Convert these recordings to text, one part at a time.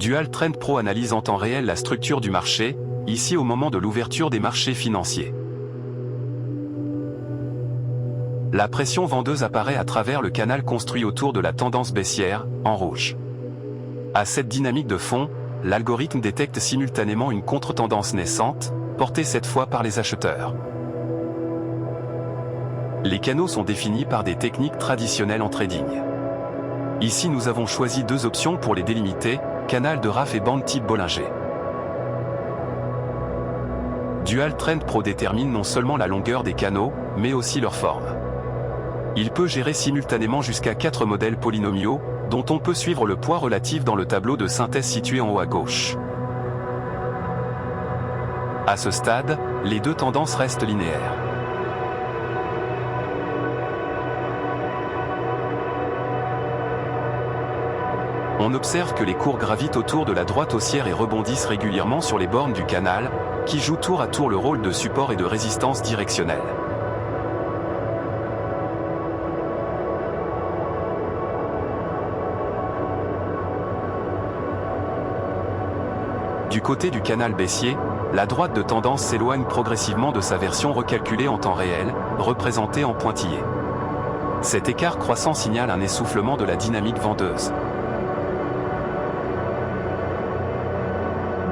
Dual Trend Pro analyse en temps réel la structure du marché, ici au moment de l'ouverture des marchés financiers. La pression vendeuse apparaît à travers le canal construit autour de la tendance baissière, en rouge. À cette dynamique de fond, l'algorithme détecte simultanément une contre-tendance naissante, portée cette fois par les acheteurs. Les canaux sont définis par des techniques traditionnelles en trading. Ici nous avons choisi deux options pour les délimiter, canal de RAF et bande type Bollinger. Dual Trend Pro détermine non seulement la longueur des canaux, mais aussi leur forme. Il peut gérer simultanément jusqu'à 4 modèles polynomiaux, dont on peut suivre le poids relatif dans le tableau de synthèse situé en haut à gauche. À ce stade, les deux tendances restent linéaires. On observe que les cours gravitent autour de la droite haussière et rebondissent régulièrement sur les bornes du canal, qui jouent tour à tour le rôle de support et de résistance directionnelle. Du côté du canal baissier, la droite de tendance s'éloigne progressivement de sa version recalculée en temps réel, représentée en pointillé. Cet écart croissant signale un essoufflement de la dynamique vendeuse.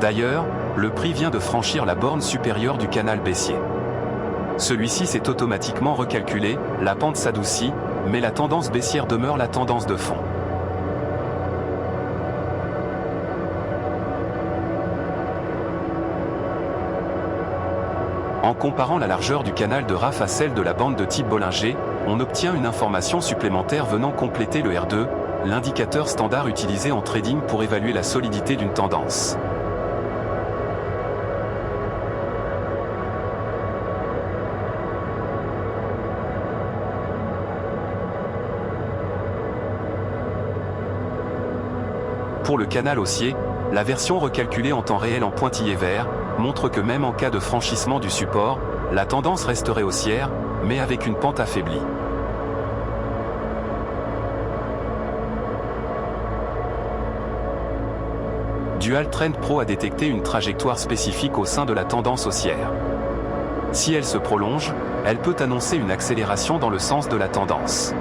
D'ailleurs, le prix vient de franchir la borne supérieure du canal baissier. Celui-ci s'est automatiquement recalculé, la pente s'adoucit, mais la tendance baissière demeure la tendance de fond. En comparant la largeur du canal de RAF à celle de la bande de type Bollinger, on obtient une information supplémentaire venant compléter le R2, l'indicateur standard utilisé en trading pour évaluer la solidité d'une tendance. Pour le canal haussier, la version recalculée en temps réel en pointillé vert montre que même en cas de franchissement du support, la tendance resterait haussière, mais avec une pente affaiblie. Dual Trend Pro a détecté une trajectoire spécifique au sein de la tendance haussière. Si elle se prolonge, elle peut annoncer une accélération dans le sens de la tendance.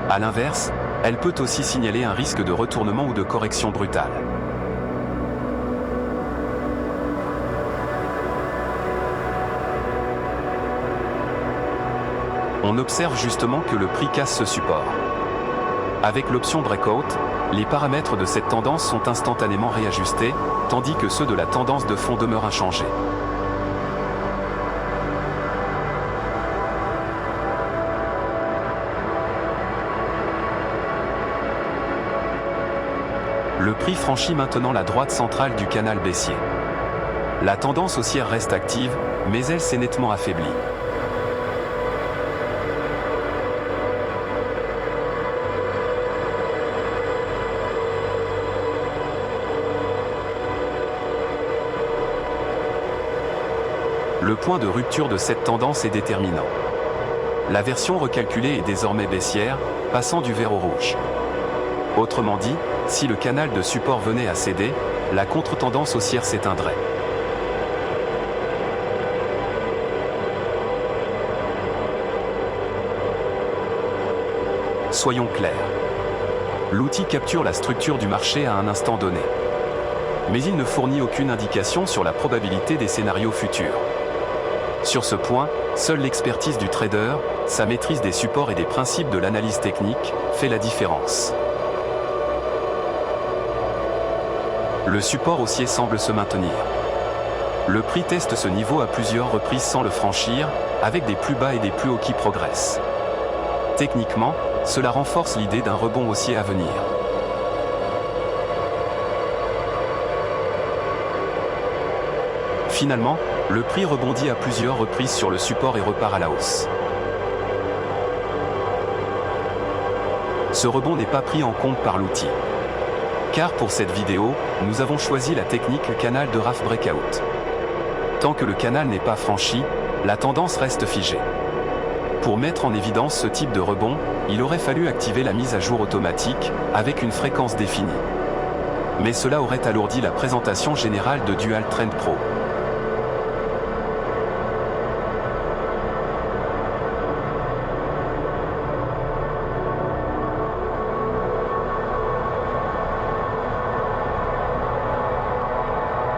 A l'inverse, elle peut aussi signaler un risque de retournement ou de correction brutale. On observe justement que le prix casse ce support. Avec l'option Breakout, les paramètres de cette tendance sont instantanément réajustés, tandis que ceux de la tendance de fond demeurent inchangés. Le prix franchit maintenant la droite centrale du canal baissier. La tendance haussière reste active, mais elle s'est nettement affaiblie. Le point de rupture de cette tendance est déterminant. La version recalculée est désormais baissière, passant du vert au rouge. Autrement dit, si le canal de support venait à céder, la contre-tendance haussière s'éteindrait. Soyons clairs. L'outil capture la structure du marché à un instant donné. Mais il ne fournit aucune indication sur la probabilité des scénarios futurs. Sur ce point, seule l'expertise du trader, sa maîtrise des supports et des principes de l'analyse technique, fait la différence. Le support haussier semble se maintenir. Le prix teste ce niveau à plusieurs reprises sans le franchir, avec des plus bas et des plus hauts qui progressent. Techniquement, cela renforce l'idée d'un rebond haussier à venir. Finalement, le prix rebondit à plusieurs reprises sur le support et repart à la hausse. Ce rebond n'est pas pris en compte par l'outil. Car pour cette vidéo, nous avons choisi la technique canal de RAF Breakout. Tant que le canal n'est pas franchi, la tendance reste figée. Pour mettre en évidence ce type de rebond, il aurait fallu activer la mise à jour automatique, avec une fréquence définie. mais cela aurait alourdi la présentation générale de Dual Trend Pro.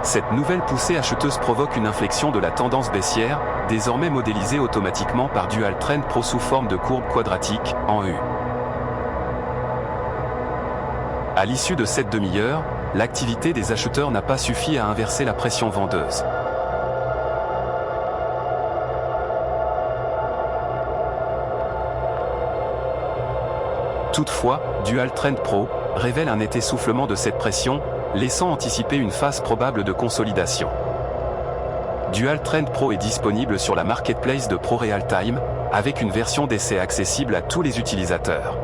Cette nouvelle poussée acheteuse provoque une inflexion de la tendance baissière, désormais modélisée automatiquement par Dual Trend Pro sous forme de courbe quadratique, en U. À l'issue de cette demi-heure, l'activité des acheteurs n'a pas suffi à inverser la pression vendeuse. Toutefois, Dual Trend Pro révèle un net essoufflement de cette pression, laissant anticiper une phase probable de consolidation. Dual Trend Pro est disponible sur la marketplace de ProRealTime, avec une version d'essai accessible à tous les utilisateurs.